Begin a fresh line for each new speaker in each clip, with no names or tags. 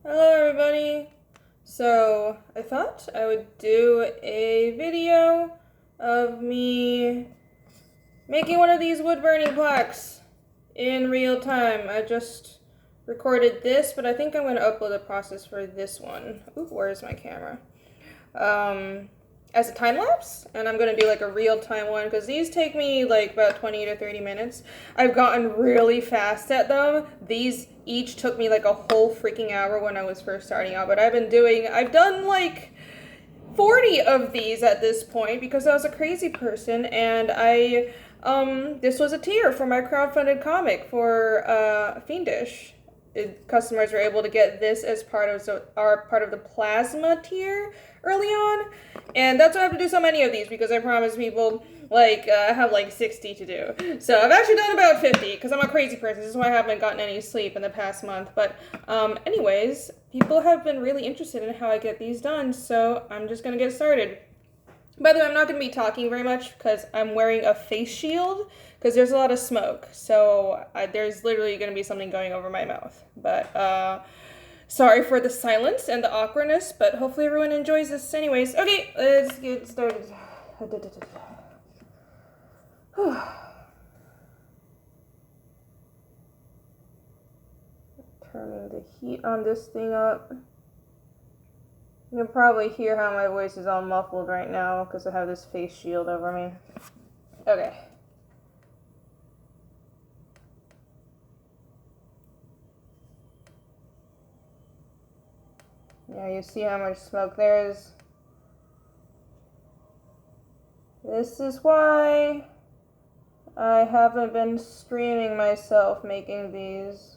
Hello everybody! So, I thought I would do a video of me making one of these wood burning plaques in real time. I just recorded this, but I think I'm going to upload the process for this one. Ooh, where's my camera? As a time lapse, and I'm gonna do like a real time one because these take me like about 20 to 30 minutes. I've gotten really fast at them. These each took me like a whole freaking hour when I was first starting out, but I've done like 40 of these at this point because I was a crazy person, and this was a tier for my crowdfunded comic for Fiendish. Customers were able to get this as part of the plasma tier early on, and that's why I have to do so many of these because I promised people I have like 60 to do. So I've actually done about 50 because I'm a crazy person. This is why I haven't gotten any sleep in the past month. But anyways, people have been really interested in how I get these done, so I'm just gonna get started. By the way, I'm not going to be talking very much because I'm wearing a face shield because there's a lot of smoke. So there's literally going to be something going over my mouth. But sorry for the silence and the awkwardness, but hopefully everyone enjoys this anyways. Okay, let's get started. Turning the heat on this thing up. You can probably hear how my voice is all muffled right now because I have this face shield over me. Okay. Yeah, you see how much smoke there is? This is why I haven't been streaming myself making these.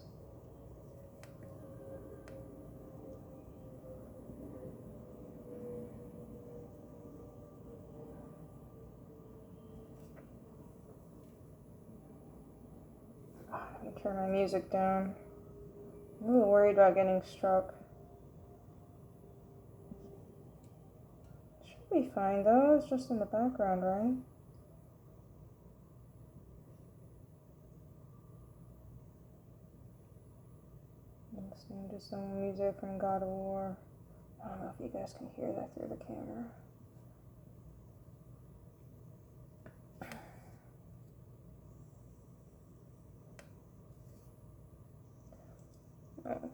Let me turn my music down. I'm a little worried about getting struck. Should be fine though, it's just in the background, right? Listening to some music from God of War. I don't know if you guys can hear that through the camera. Oh.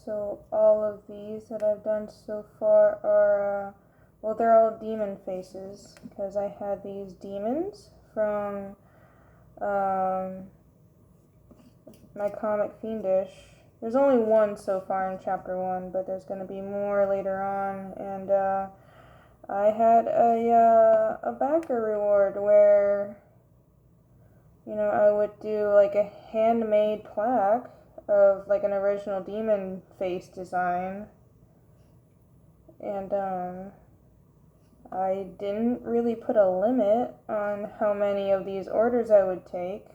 So all of these that I've done so far are, well, they're all demon faces because I had these demons from my comic Fiendish. There's only one so far in chapter 1, but there's going to be more later on, and I had a backer reward where, you know, I would do like a handmade plaque of like an original demon face design, and I didn't really put a limit on how many of these orders I would take.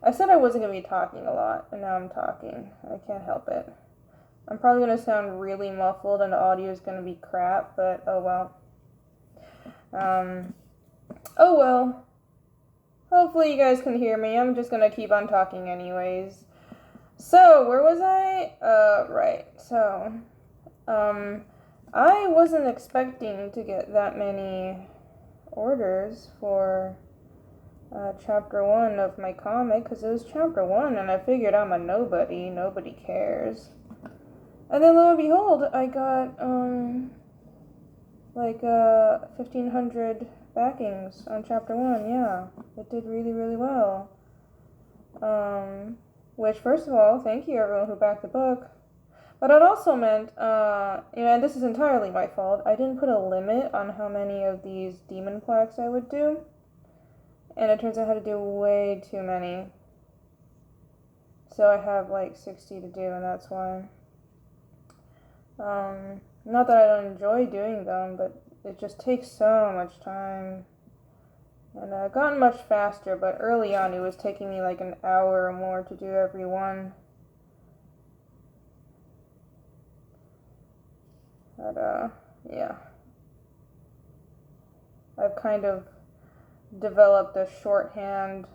I said I wasn't going to be talking a lot, and now I'm talking. I can't help it. I'm probably going to sound really muffled, and the audio is going to be crap, but oh well. Oh well. Hopefully you guys can hear me. I'm just going to keep on talking anyways. So, where was I? Right. So, I wasn't expecting to get that many orders for chapter 1 of my comic because it was chapter 1 and I figured I'm a nobody cares. And then lo and behold, I got 1,500 backings on chapter 1. Yeah, it did really well. Which, first of all, thank you everyone who backed the book. But it also meant, and this is entirely my fault, I didn't put a limit on how many of these demon plaques I would do. And it turns out I had to do way too many. So I have like 60 to do, and that's why. Not that I don't enjoy doing them, but it just takes so much time. And I've gotten much faster, but early on it was taking me like an hour or more to do every one. But, yeah. I've kind of developed a shorthand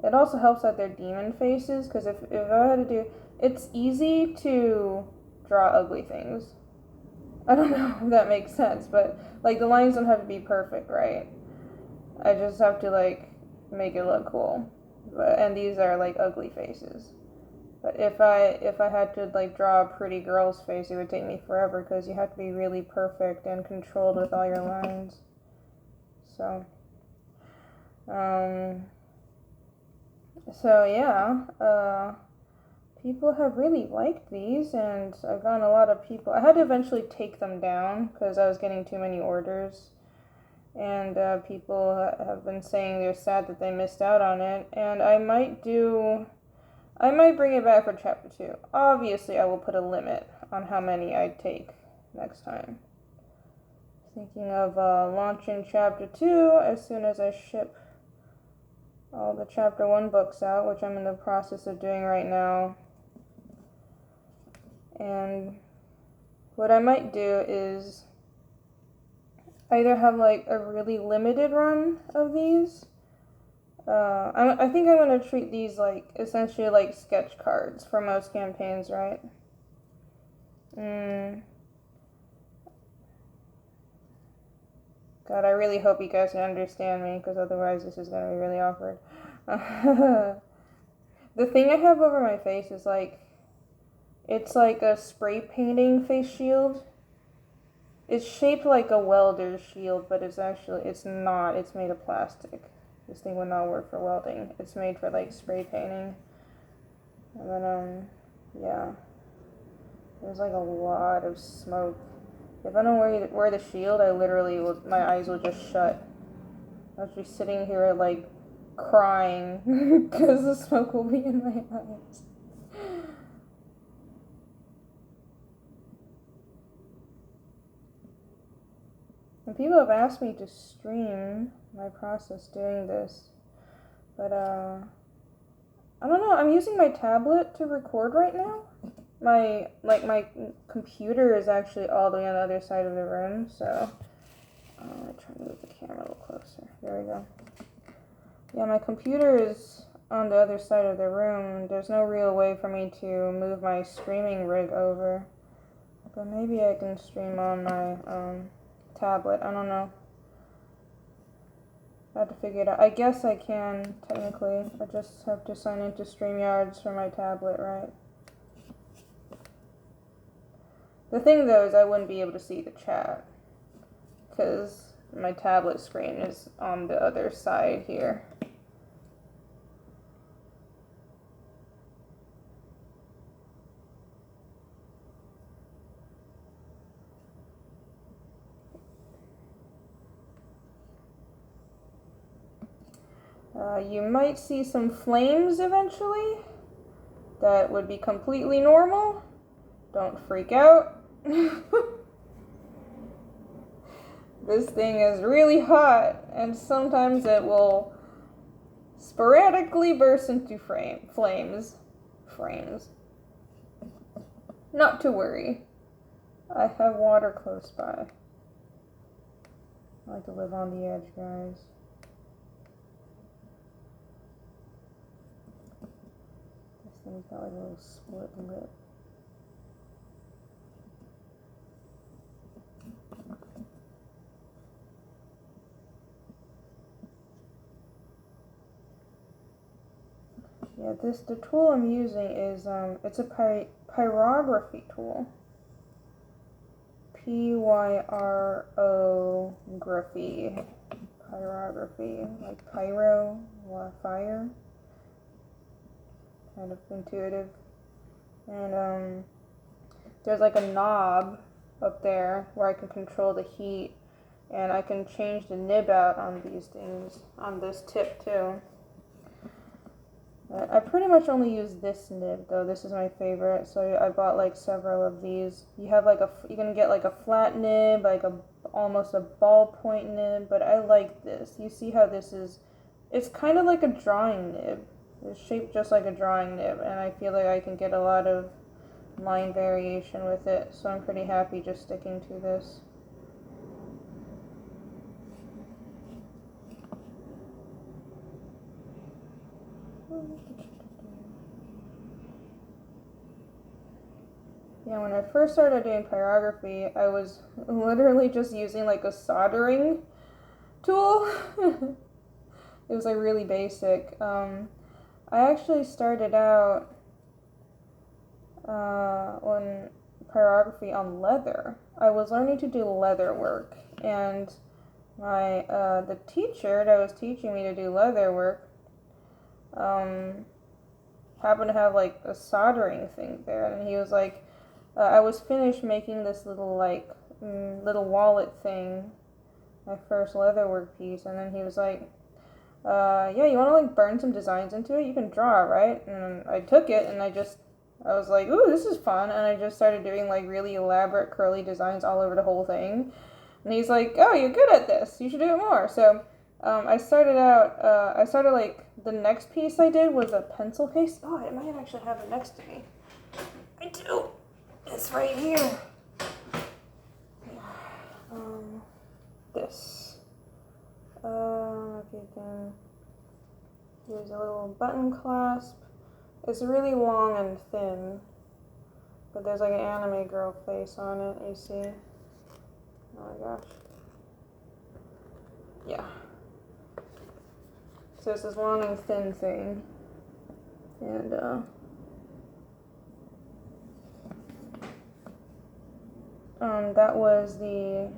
It also helps that they're demon faces, because if I had to do... It's easy to draw ugly things. I don't know if that makes sense, but, like, the lines don't have to be perfect, right? I just have to, like, make it look cool. And these are, like, ugly faces. But if I had to, like, draw a pretty girl's face, it would take me forever, because you have to be really perfect and controlled with all your lines. So, yeah, people have really liked these, and I've gotten a lot of people. I had to eventually take them down because I was getting too many orders, and people have been saying they're sad that they missed out on it, and I might bring it back for chapter 2. Obviously, I will put a limit on how many I take next time. Thinking of launching chapter 2 as soon as I ship all the chapter 1 books out, which I'm in the process of doing right now. And what I might do is either have like a really limited run of these. I think I'm going to treat these like essentially like sketch cards for most campaigns, right? God, I really hope you guys can understand me, because otherwise this is going to be really awkward. The thing I have over my face is like, it's like a spray painting face shield. It's shaped like a welder's shield, but it's not. It's made of plastic. This thing would not work for welding. It's made for like spray painting. And then, yeah. There's like a lot of smoke. If I don't wear the shield, my eyes will just shut. I'll be sitting here like crying because the smoke will be in my eyes. And people have asked me to stream my process doing this, but I don't know. I'm using my tablet to record right now. My computer is actually all the way on the other side of the room, so I'll try to move the camera a little closer. There we go. Yeah, my computer is on the other side of the room. There's no real way for me to move my streaming rig over, but maybe I can stream on my tablet. I don't know. I have to figure it out. I guess I can, technically. I just have to sign into StreamYards for my tablet, right? The thing, though, is I wouldn't be able to see the chat, because my tablet screen is on the other side here. You might see some flames eventually. That would be completely normal. Don't freak out. This thing is really hot, and sometimes it will sporadically burst into flames. Not to worry. I have water close by. I like to live on the edge, guys. This thing's got like a little split lip. Yeah, the tool I'm using is, it's a pyrography tool. Pyrography. Pyrography. Like pyro, fire. Kind of intuitive. And, there's like a knob up there where I can control the heat. And I can change the nib out on these things, on this tip too. I pretty much only use this nib though. This is my favorite, so I bought like several of these. You can get like a flat nib, like almost a ballpoint nib, but I like this. You see how this is? It's kind of like a drawing nib. It's shaped just like a drawing nib, and I feel like I can get a lot of line variation with it. So I'm pretty happy just sticking to this. Yeah, when I first started doing pyrography, I was literally just using like a soldering tool. It was like really basic. I actually started out on pyrography on leather. I was learning to do leather work, and my the teacher that was teaching me to do leather work happened to have like a soldering thing there, and he was like, I was finished making this little like little wallet thing, my first leatherwork piece, and then he was like, yeah, you want to like burn some designs into it? You can draw, right? And I took it and I was like, ooh, this is fun, and I just started doing like really elaborate curly designs all over the whole thing. And he's like, oh, you're good at this. You should do it more. So I started like the next piece I did was a pencil case. Oh, I might actually have it next to me. I do. It's right here. This. Okay, then here's a little button clasp. It's really long and thin, but there's like an anime girl face on it. You see? Oh my gosh. Yeah. So it's this long and thin thing, and that was the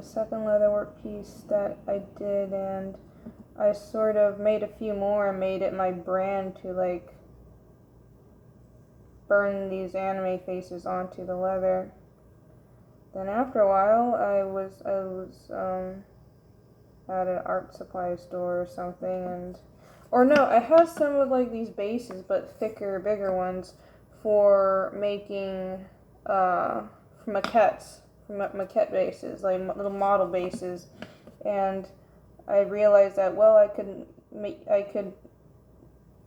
second leatherwork piece that I did, and I sort of made a few more and made it my brand to like burn these anime faces onto the leather. Then after a while, I was at an art supply store or something, or no, I have some of like these bases, but thicker, bigger ones for making maquettes, maquette bases, like little model bases, and I realized that I could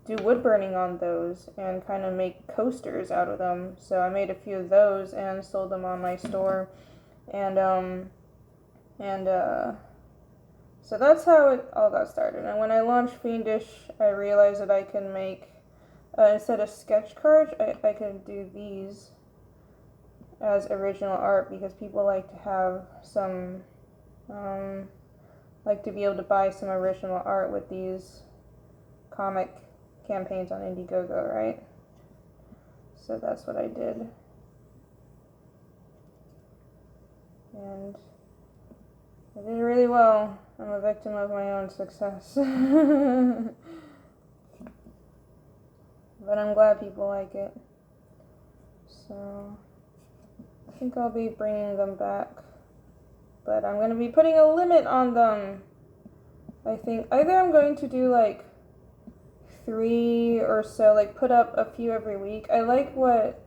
do wood burning on those and kind of make coasters out of them. So I made a few of those and sold them on my store, and so that's how it all got started. And when I launched Fiendish, I realized that I could make instead of sketch cards, I could do these as original art, because people like to have some like to be able to buy some original art with these comic campaigns on Indiegogo, right? So that's what I did. And I did really well. I'm a victim of my own success. But I'm glad people like it. So I think I'll be bringing them back. But I'm going to be putting a limit on them. I think either I'm going to do like 3 or so, like put up a few every week. I like what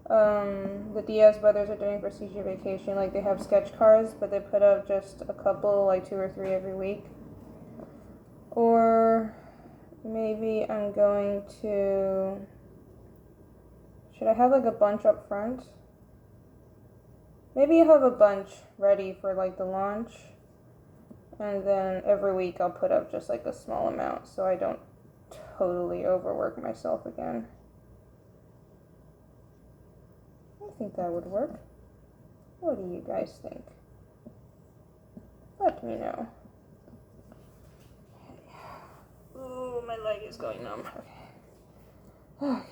the Diaz brothers are doing for CG Vacation. Like they have sketch cards, but they put up just a couple, like 2 or 3 every week. Or maybe I'm going to, should I have like a bunch up front? Maybe I'll have a bunch ready for like the launch, and then every week I'll put up just like a small amount so I don't totally overwork myself again. I think that would work. What do you guys think? Let me know. Ooh, my leg is going numb. Okay. Okay.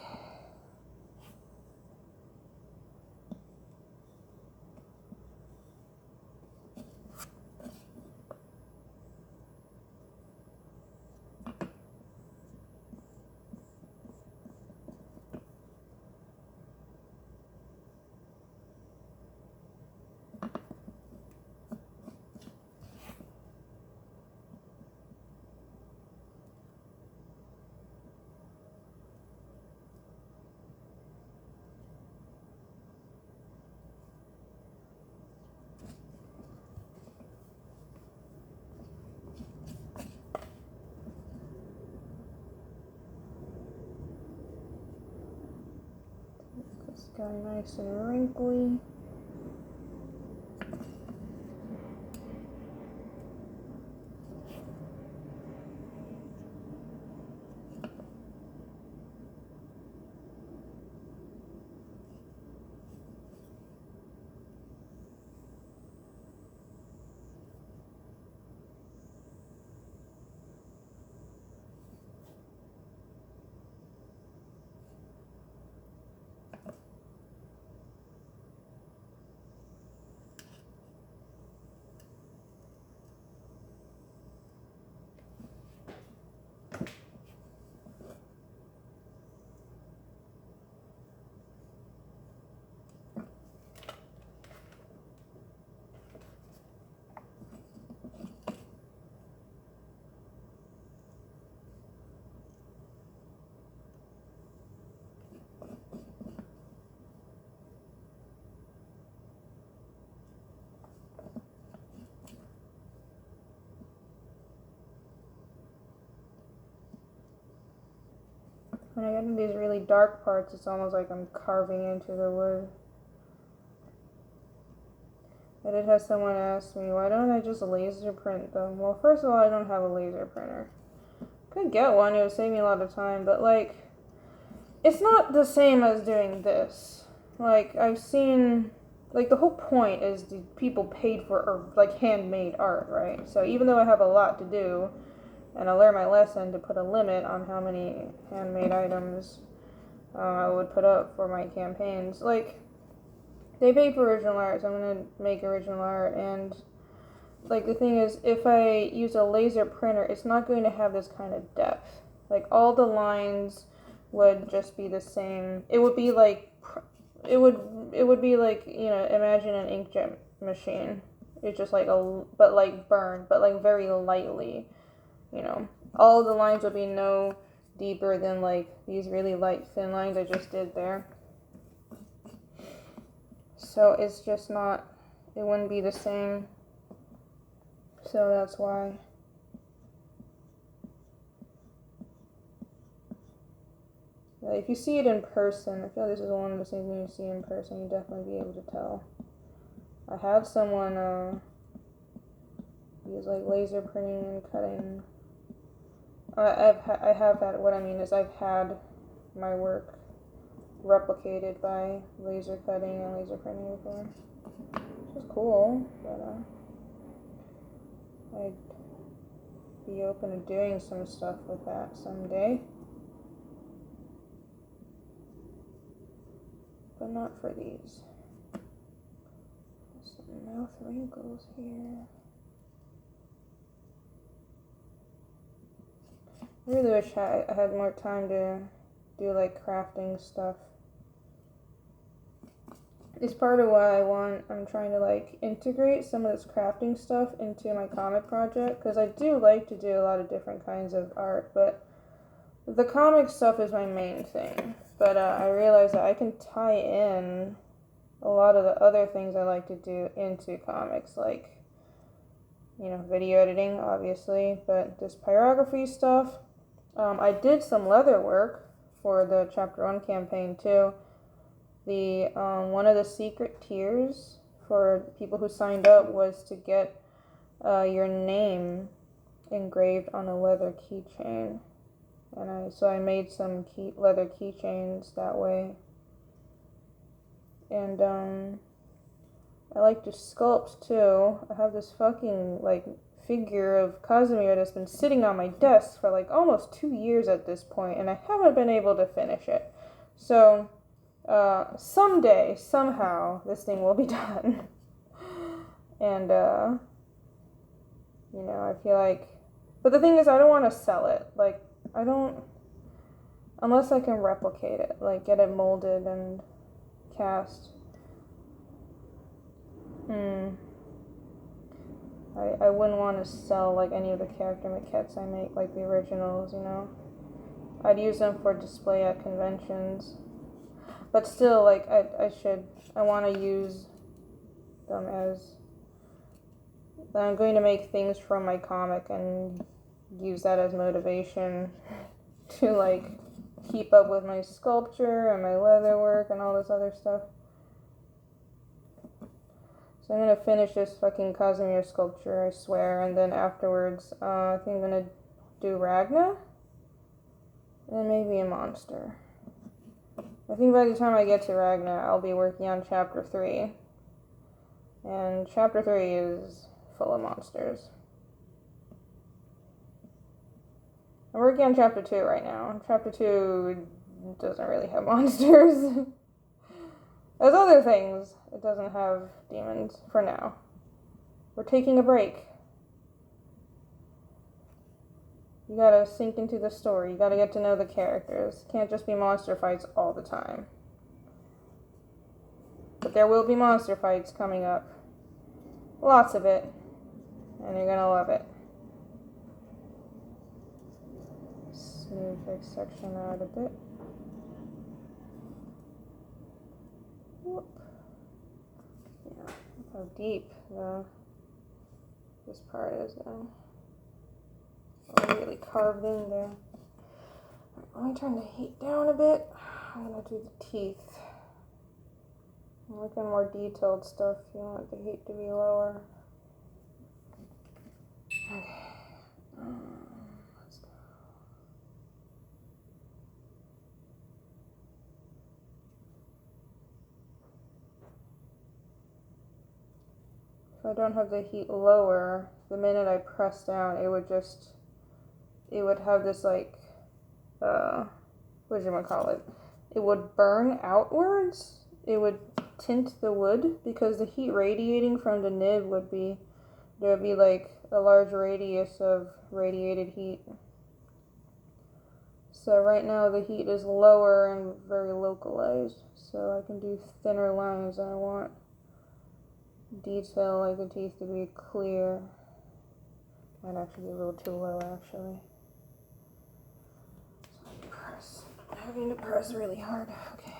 This guy nice and wrinkly. When I get into these really dark parts, it's almost like I'm carving into the wood. I did have someone ask me, why don't I just laser print them? Well, first of all, I don't have a laser printer. Could get one, it would save me a lot of time, but like, it's not the same as doing this. Like, I've seen, like, the whole point is the people paid for, or like, handmade art, right? So even though I have a lot to do, and I learned my lesson to put a limit on how many handmade items I would put up for my campaigns, like, they paid for original art, so I'm gonna make original art, and like the thing is, if I use a laser printer, it's not going to have this kind of depth. Like all the lines would just be the same. It would be like, it would be like, you know, imagine an inkjet machine. It's just like but like burned, but like very lightly, you know. All the lines would be no deeper than like these really light thin lines I just did there. So it's just not, it wouldn't be the same. So that's why. If you see it in person, I feel like this is one of the things when you see in person, you definitely be able to tell. I had someone use like laser printing and cutting. I have had, what I mean is I've had my work replicated by laser cutting and laser printing before, which is cool, but I'd be open to doing some stuff with that someday, but not for these. Some mouth wrinkles here. I really wish I had more time to do like crafting stuff. It's part of why I'm trying to like integrate some of this crafting stuff into my comic project, because I do like to do a lot of different kinds of art, but the comic stuff is my main thing. But I realize that I can tie in a lot of the other things I like to do into comics, like, you know, video editing, obviously, but this pyrography stuff. I did some leather work for the Chapter 1 campaign too. The one of the secret tiers for people who signed up was to get your name engraved on a leather keychain, and so I made some leather keychains that way. And I like to sculpt too. I have this fucking like figure of Casimir that's been sitting on my desk for like almost 2 years at this point, and I haven't been able to finish it. So someday, somehow, this thing will be done. And, you know, I feel like, but the thing is, I don't want to sell it. Like, I don't, unless I can replicate it, like get it molded and cast. I wouldn't want to sell like any of the character maquettes I make, like the originals, you know. I'd use them for display at conventions. But still, like, I want to use them as, I'm going to make things from my comic and use that as motivation to, like, keep up with my sculpture and my leather work and all this other stuff. So I'm going to finish this fucking Casimir sculpture, I swear, and then afterwards, I think I'm going to do Ragna, and maybe a monster. I think by the time I get to Ragna, I'll be working on Chapter 3. And Chapter 3 is full of monsters. I'm working on Chapter 2 right now. Chapter 2 doesn't really have monsters. There's other things. It doesn't have demons for now. We're taking a break. You gotta sink into the story. You gotta get to know the characters. Can't just be monster fights all the time. But there will be monster fights coming up. Lots of it. And you're gonna love it. Smooth this section out a bit. Whoop. Yeah, how deep this part is though. Really carved in there. let me turn the heat down a bit. I'm gonna do the teeth. I'm looking more detailed stuff. You want the heat to be lower. Okay. Let's go. If I don't have the heat lower, the minute I press down, it would have this like, whatchamacallit? It would burn outwards. It would tint the wood because the heat radiating from the nib there would be like a large radius of radiated heat. So right now the heat is lower and very localized, so I can do thinner lines and I want detail like the teeth to be clear. Might actually be a little too low actually. So having to press really hard. Okay.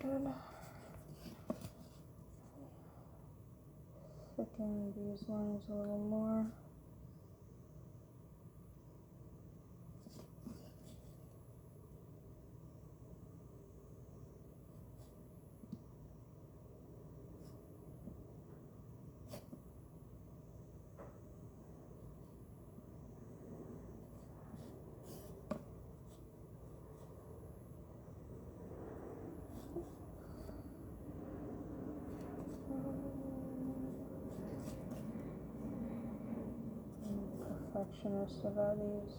Good. Thicken these lines a little more. Perfectionist about these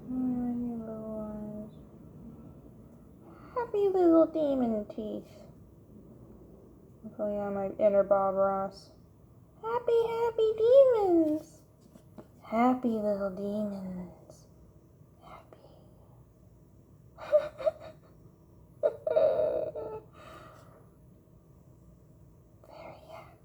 tiny little lines. Happy little demon teeth. Oh yeah, my inner Bob Ross. Happy demons. Happy little demons. Happy. Very happy.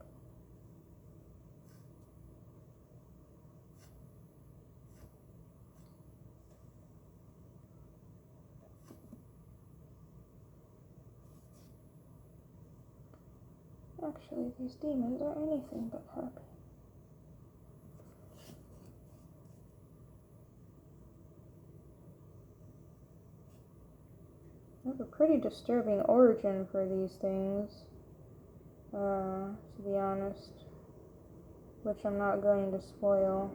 Actually, these demons are anything but happy. I have a pretty disturbing origin for these things, to be honest, which I'm not going to spoil.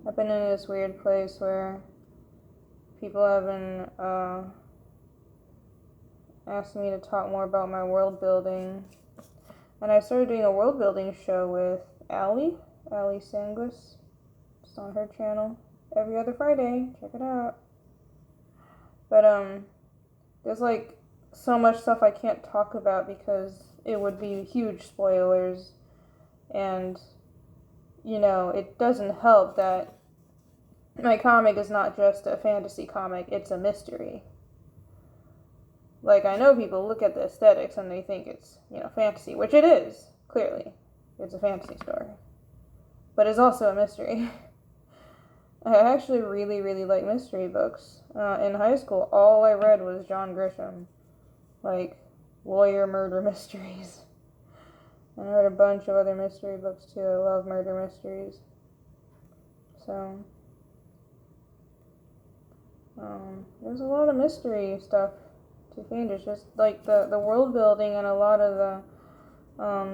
I've been in this weird place where people have been asking me to talk more about my world building. And I started doing a world building show with Ali Sanguis. It's on her channel every other Friday. Check it out. But there's like so much stuff I can't talk about because it would be huge spoilers. And you know, it doesn't help that my comic is not just a fantasy comic, it's a mystery. Like, I know people look at the aesthetics and they think it's, you know, fantasy, which it is, clearly. It's a fantasy story. But it's also a mystery. I actually really, really like mystery books. In high school, all I read was John Grisham. Like, lawyer murder mysteries. And I read a bunch of other mystery books too. I love murder mysteries. So, there's a lot of mystery stuff to finish. Just like the world building and a lot of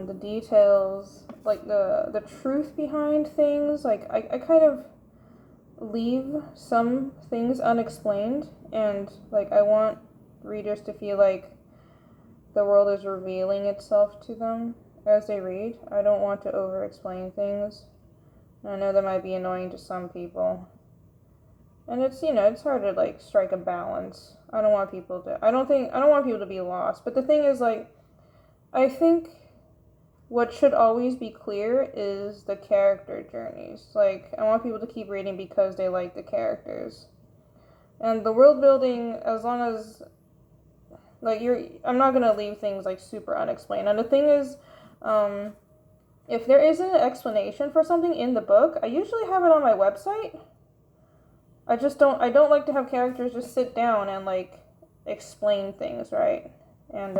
the details, like the truth behind things. Like I kind of leave some things unexplained, and like I want readers to feel like the world is revealing itself to them as they read. I don't want to over explain things. I know that might be annoying to some people. And it's, it's hard to like strike a balance. I don't want people to be lost. But the thing is, like, I think what should always be clear is the character journeys. Like, I want people to keep reading because they like the characters. And the world building, as long as, like, I'm not gonna leave things like super unexplained. And the thing is, if there isn't an explanation for something in the book, I usually have it on my website. I don't like to have characters just sit down and like explain things, right? And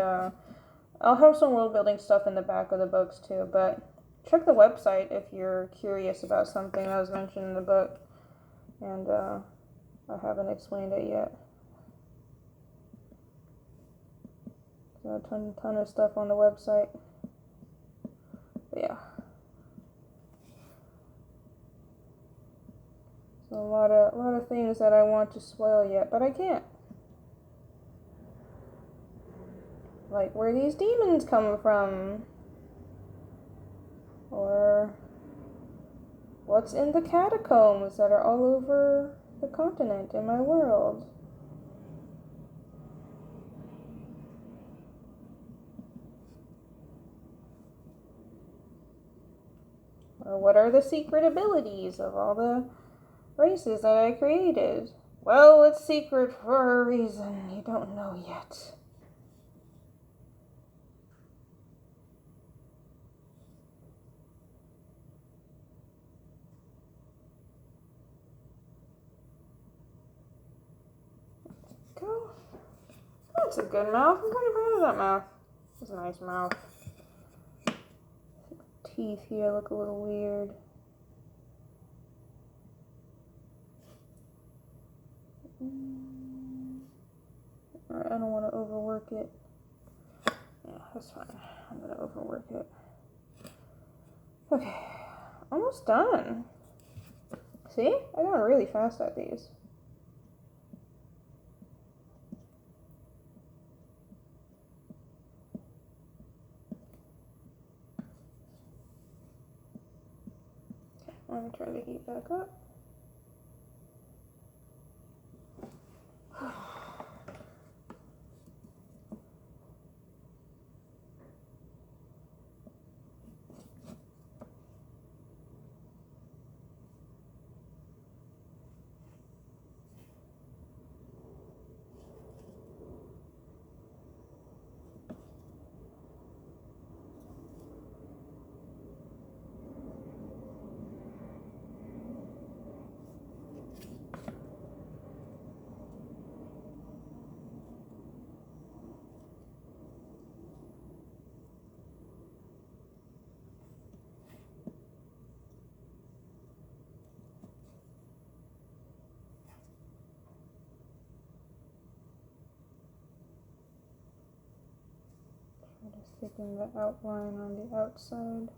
I'll have some world building stuff in the back of the books too, but check the website if you're curious about something that was mentioned in the book. And I haven't explained it yet. There's a ton of stuff on the website. But yeah. So a lot of things that I want to spoil yet, but I can't. Like where these demons come from, or what's in the catacombs that are all over the continent in my world. Or what are the secret abilities of all the races that I created? Well, it's secret for a reason you don't know yet. Go. That's a good mouth. I'm pretty proud of that mouth. That's a nice mouth. Teeth here look a little weird. I don't want to overwork it. Yeah, that's fine. I'm going to overwork it. Okay. Almost done. See? I got really fast at these. Let me turn the heat back up. Just thicken the outline on the outside.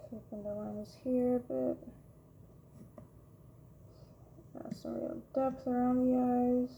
Thicken the lines here a bit. Got some real depth around the eyes.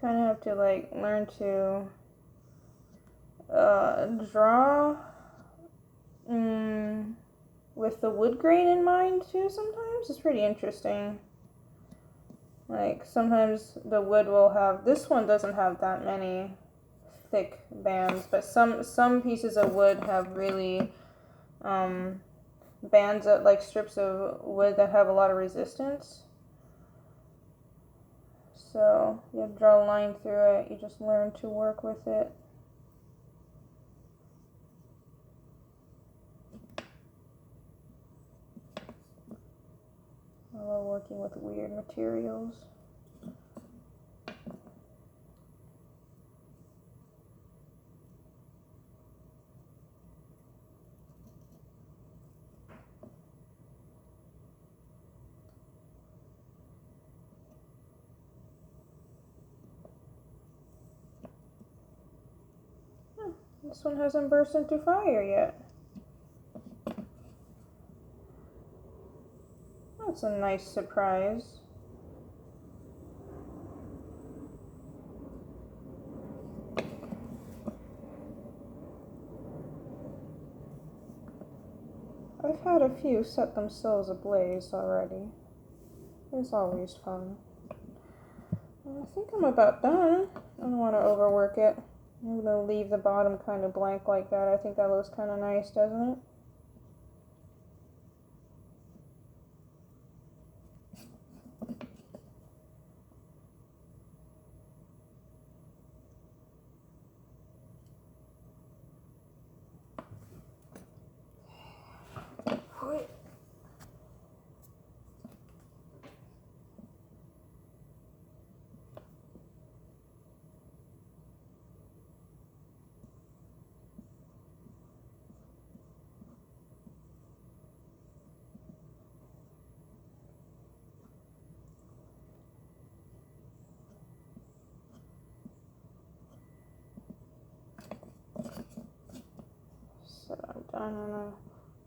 kind of have to like learn to draw with the wood grain in mind too sometimes. It's pretty interesting. Like sometimes the wood will have, this one doesn't have that many thick bands, but some pieces of wood have really bands of like strips of wood that have a lot of resistance. So you have to draw a line through it. You just learn to work with it. I love working with weird materials. This one hasn't burst into fire yet. That's a nice surprise. I've had a few set themselves ablaze already. It's always fun. I think I'm about done. I don't want to overwork it. I'm going to leave the bottom kind of blank like that. I think that looks kind of nice, doesn't it?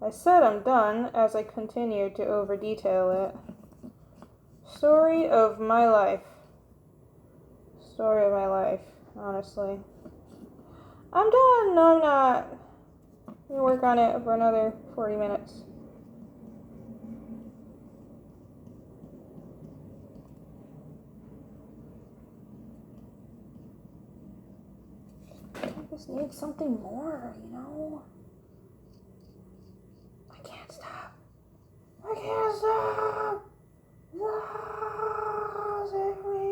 I said I'm done as I continue to over detail it. Story of my life. Story of my life, honestly. I'm done. No, I'm not. I'm gonna work on it for another 40 minutes. I just need something more, you know? I can't stop. I can't stop. No, save me.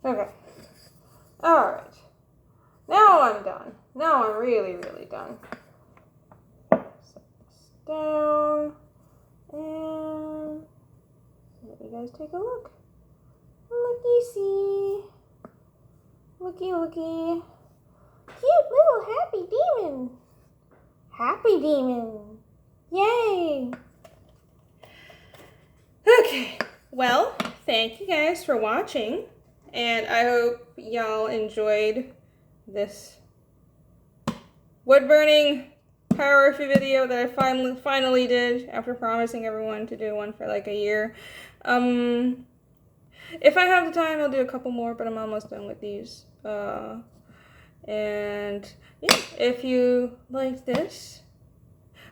Okay. Alright. Now I'm done. Now I'm really, really done. Set this down. And let you guys take a look. Looky see. Looky looky. Cute little happy demon. Happy demon. Yay. Okay. Well, thank you guys for watching. And I hope y'all enjoyed this wood burning power-upi video that I finally did after promising everyone to do one for like a year. If I have the time, I'll do a couple more, but I'm almost done with these. And yeah, if you liked this,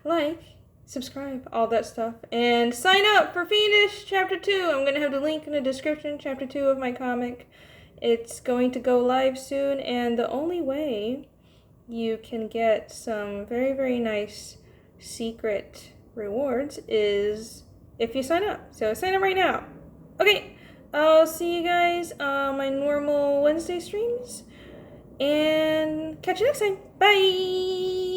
like, subscribe, all that stuff, and sign up for Fiendish Chapter 2. I'm going to have the link in the description, Chapter 2 of my comic. It's going to go live soon, and the only way you can get some very, very nice secret rewards is if you sign up. So sign up right now. Okay, I'll see you guys on my normal Wednesday streams, and catch you next time. Bye!